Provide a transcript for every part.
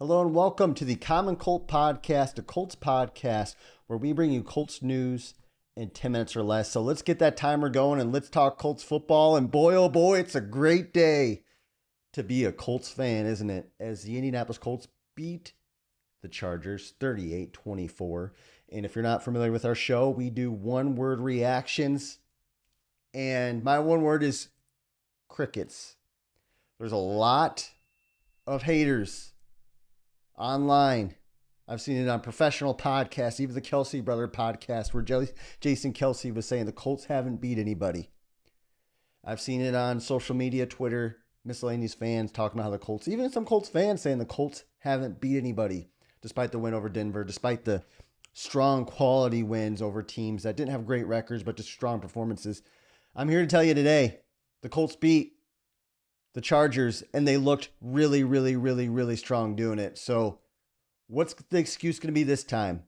Hello and welcome to the Common Colt Podcast, a Colts podcast where we bring you Colts news in 10 minutes or less. So let's get that timer going and let's talk Colts football. And boy, oh boy, it's a great day to be a Colts fan, isn't it? As the Indianapolis Colts beat the Chargers 38-24. And if you're not familiar with our show, we do one-word reactions. And my one word is crickets. There's a lot of haters online. I've seen it on professional podcasts, even the Kelsey Brother podcast, where Jason Kelsey was saying the Colts haven't beat anybody. I've seen it on social media, Twitter, miscellaneous fans talking about how the Colts, even some Colts fans saying the Colts haven't beat anybody, despite the win over Denver, despite the strong quality wins over teams that didn't have great records, but just strong performances. I'm here to tell you today, the Colts beat the Chargers, and they looked really, really, really, really strong doing it. So what's the excuse going to be this time?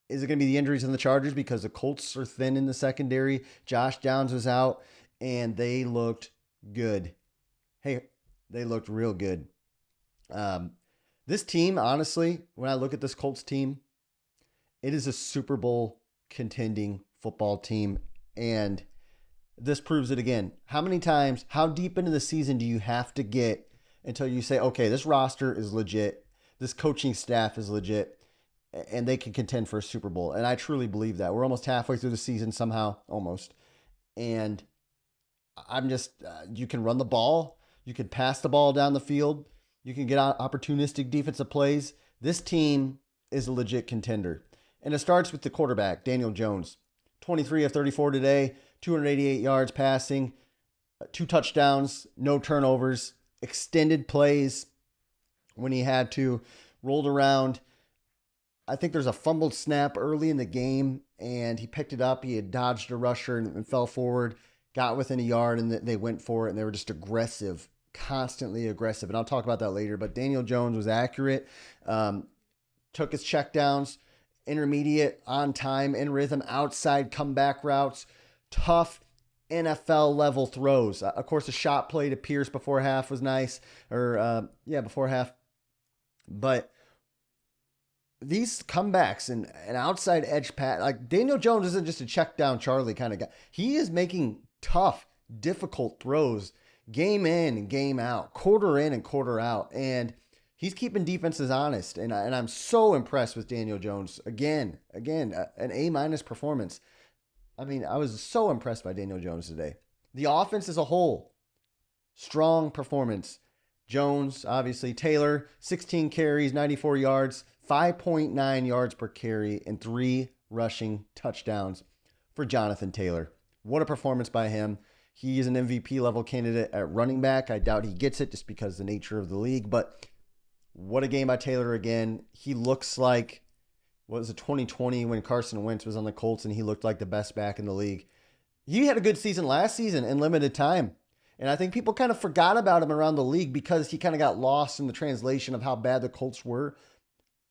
Is it going to be the injuries on the Chargers because the Colts are thin in the secondary? Josh Downs was out, and they looked good. Hey, they looked real good. This team, honestly, when I look at this Colts team, it is a Super Bowl contending football team, and this proves it again. How many times, how deep into the season do you have to get until you say, okay, this roster is legit, this coaching staff is legit, and they can contend for a Super Bowl? And I truly believe that. We're almost halfway through the season somehow, almost. And I'm just, you can run the ball, you can pass the ball down the field, you can get opportunistic defensive plays. This team is a legit contender. And it starts with the quarterback, Daniel Jones. 23 of 34 today, 288 yards passing, 2 touchdowns, no turnovers, extended plays when he had to, rolled around. I think there's a fumbled snap early in the game, and he picked it up. He had dodged a rusher and fell forward, got within a yard, and they went for it, and they were just aggressive, constantly aggressive. And I'll talk about that later, but Daniel Jones was accurate, took his checkdowns, intermediate, on time, in rhythm, outside comeback routes, tough NFL level throws. Of course, a shot play to Pierce before half was nice, before half. But these comebacks and an outside edge pass, like Daniel Jones isn't just a check down Charlie kind of guy. He is making tough, difficult throws game in and game out, quarter in and quarter out. And he's keeping defenses honest, and I'm so impressed with Daniel Jones. Again, an A- performance. I mean, I was so impressed by Daniel Jones today. The offense as a whole, strong performance. Jones, obviously. Taylor, 16 carries, 94 yards, 5.9 yards per carry, and 3 rushing touchdowns for Jonathan Taylor. What a performance by him. He is an MVP level candidate at running back. I doubt he gets it just because of the nature of the league, but what a game by Taylor again. He looks like, what was it, 2020 when Carson Wentz was on the Colts and he looked like the best back in the league. He had a good season last season in limited time. And I think people kind of forgot about him around the league because he kind of got lost in the translation of how bad the Colts were.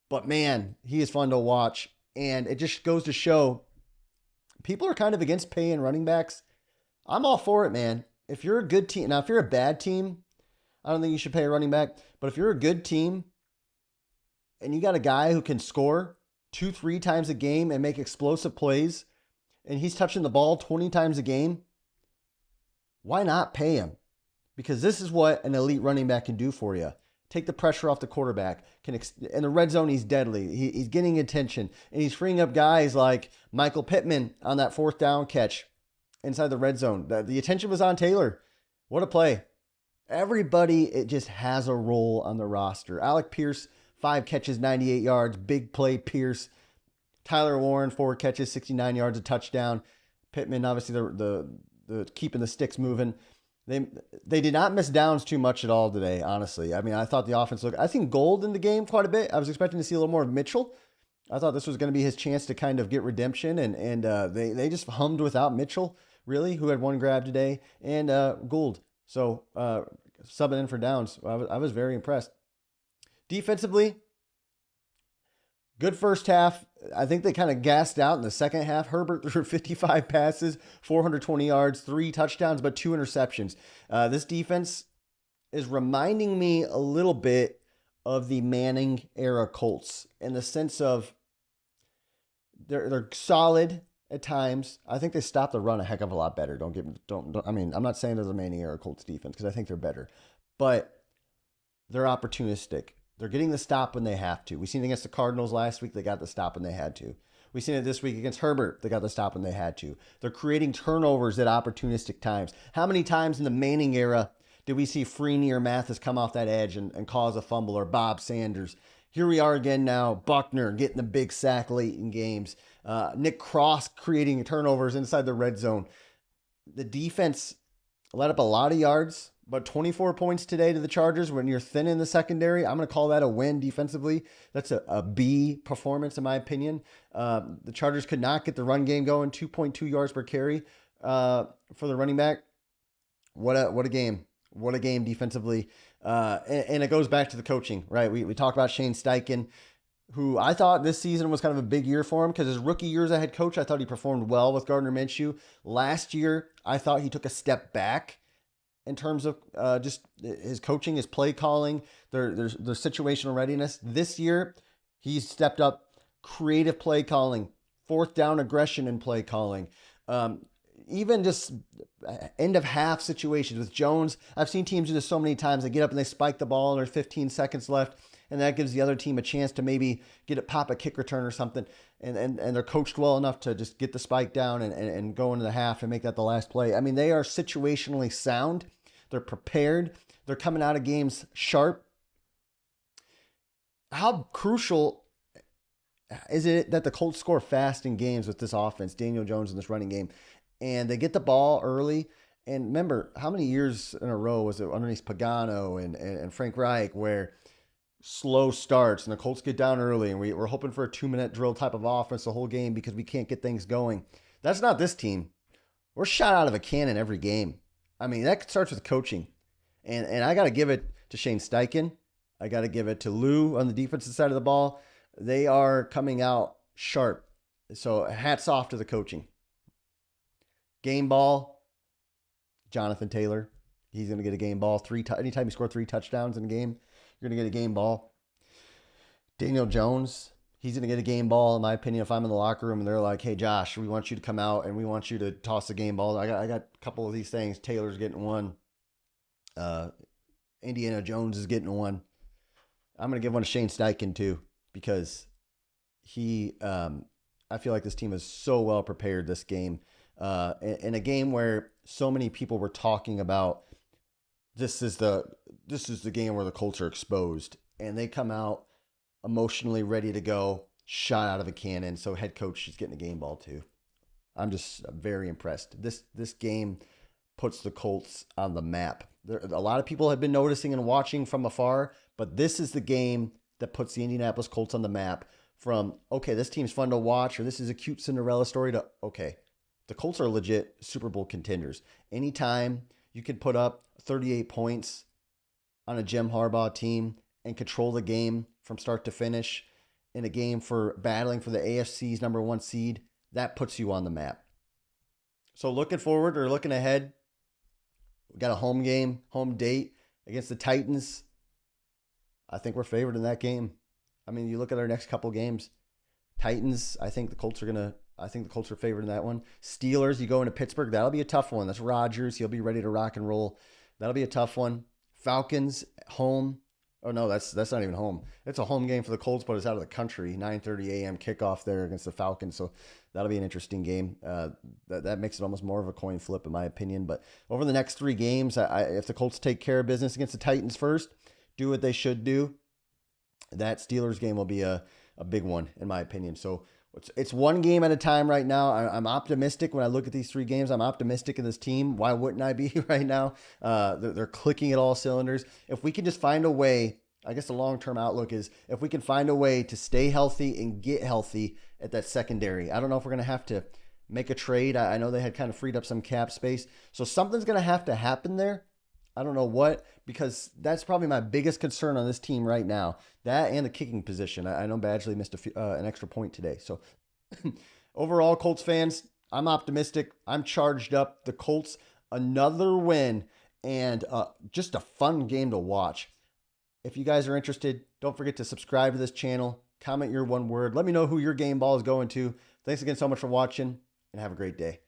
But man, he is fun to watch. And it just goes to show people are kind of against paying running backs. I'm all for it, man. If you're a good team, now if you're a bad team, I don't think you should pay a running back. But if you're a good team and you got a guy who can score 2-3 times a game and make explosive plays, and he's touching the ball 20 times a game, why not pay him? Because this is what an elite running back can do for you. Take the pressure off the quarterback. In the red zone, he's deadly. He's getting attention. And he's freeing up guys like Michael Pittman on that 4th down catch inside the red zone. The attention was on Taylor. What a play. Everybody, it just has a role on the roster. Alec Pierce, 5 catches, 98 yards. Big play, Pierce. Tyler Warren, 4 catches, 69 yards, a touchdown. Pittman, obviously, the keeping the sticks moving. They did not miss downs too much at all today, honestly. I mean, I thought the offense looked... I think Gold in the game quite a bit. I was expecting to see a little more of Mitchell. I thought this was going to be his chance to kind of get redemption, and they just hummed without Mitchell, really, who had 1 grab today, and Gould. So, subbing in for Downs. I was very impressed. Defensively, good first half. I think they kind of gassed out in the second half. Herbert threw 55 passes, 420 yards, 3 touchdowns, but 2 interceptions. This defense is reminding me a little bit of the Manning era Colts in the sense of they're solid at times. I think they stop the run a heck of a lot better. Don't. I mean, I'm not saying there's a Manning era Colts defense because I think they're better, but they're opportunistic. They're getting the stop when they have to. We seen it against the Cardinals last week. They got the stop when they had to. We seen it this week against Herbert. They got the stop when they had to. They're creating turnovers at opportunistic times. How many times in the Manning era did we see Freeney or Mathis come off that edge and cause a fumble, or Bob Sanders? Here we are again now. Buckner getting the big sack late in games. Nick Cross creating turnovers inside the red zone. The defense let up a lot of yards, but 24 points today to the Chargers when you're thin in the secondary. I'm going to call that a win defensively. That's a B performance in my opinion. The Chargers could not get the run game going. 2.2 yards per carry for the running back. What a game. What a game defensively. And it goes back to the coaching, right? We talked about Shane Steichen, who I thought this season was kind of a big year for him because his rookie year as a head coach, I thought he performed well with Gardner Minshew. Last year, I thought he took a step back in terms of just his coaching, his play calling, their situational readiness. This year, he's stepped up creative play calling, fourth down aggression in play calling. Even just end of half situations with Jones. I've seen teams do this so many times. They get up and they spike the ball and there's 15 seconds left. And that gives the other team a chance to maybe get it, pop a kick return or something. And they're coached well enough to just get the spike down and go into the half and make that the last play. I mean, they are situationally sound. They're prepared. They're coming out of games sharp. How crucial is it that the Colts score fast in games with this offense, Daniel Jones in this running game, and they get the ball early? And remember, how many years in a row was it underneath Pagano and Frank Reich where slow starts and the Colts get down early and we're hoping for a 2-minute drill type of offense the whole game because we can't get things going? That's not this team. We're shot out of a cannon every game. I mean, that starts with coaching. And I got to give it to Shane Steichen. I got to give it to Lou on the defensive side of the ball. They are coming out sharp. So hats off to the coaching. Game ball, Jonathan Taylor. He's going to get a game ball. Anytime you score 3 touchdowns in a game, you're going to get a game ball. Daniel Jones, he's going to get a game ball, in my opinion, if I'm in the locker room and they're like, hey, Josh, we want you to come out and we want you to toss the game ball. I got a couple of these things. Taylor's getting one. Indiana Jones is getting one. I'm going to give one to Shane Steichen, too, because I feel like this team is so well prepared this game. In a game where so many people were talking about this is the game where the Colts are exposed, and they come out emotionally ready to go, shot out of a cannon. So head coach is getting a game ball too. I'm just very impressed. This game puts the Colts on the map. A lot of people have been noticing and watching from afar, but this is the game that puts the Indianapolis Colts on the map. From, okay, this team's fun to watch, or this is a cute Cinderella story, to, okay, the Colts are legit Super Bowl contenders. Anytime you can put up 38 points on a Jim Harbaugh team and control the game from start to finish in a game for battling for the AFC's number 1 seed, that puts you on the map. So looking forward or looking ahead, we got a home date against the Titans. I think we're favored in that game. I mean, you look at our next couple games. Titans, I think the Colts are favored in that one. Steelers, you go into Pittsburgh, that'll be a tough one. That's Rodgers. He'll be ready to rock and roll. That'll be a tough one. Falcons, home. Oh, no, that's not even home. It's a home game for the Colts, but it's out of the country. 9:30 a.m. kickoff there against the Falcons. So that'll be an interesting game. That makes it almost more of a coin flip, in my opinion. But over the next 3 games, if the Colts take care of business against the Titans first, do what they should do, that Steelers game will be a big one, in my opinion. So it's one game at a time right now. I'm optimistic when I look at these 3 games. I'm optimistic in this team. Why wouldn't I be right now? They're clicking at all cylinders. If we can just find a way, I guess the long-term outlook is if we can find a way to stay healthy and get healthy at that secondary. I don't know if we're going to have to make a trade. I know they had kind of freed up some cap space. So something's going to have to happen there. I don't know what, because that's probably my biggest concern on this team right now. That and the kicking position. I know Badgley missed an extra point today. So overall, Colts fans, I'm optimistic. I'm charged up. The Colts, another win and just a fun game to watch. If you guys are interested, Don't forget to subscribe to this channel. Comment your one word. Let me know who your game ball is going to. Thanks again so much for watching, and have a great day.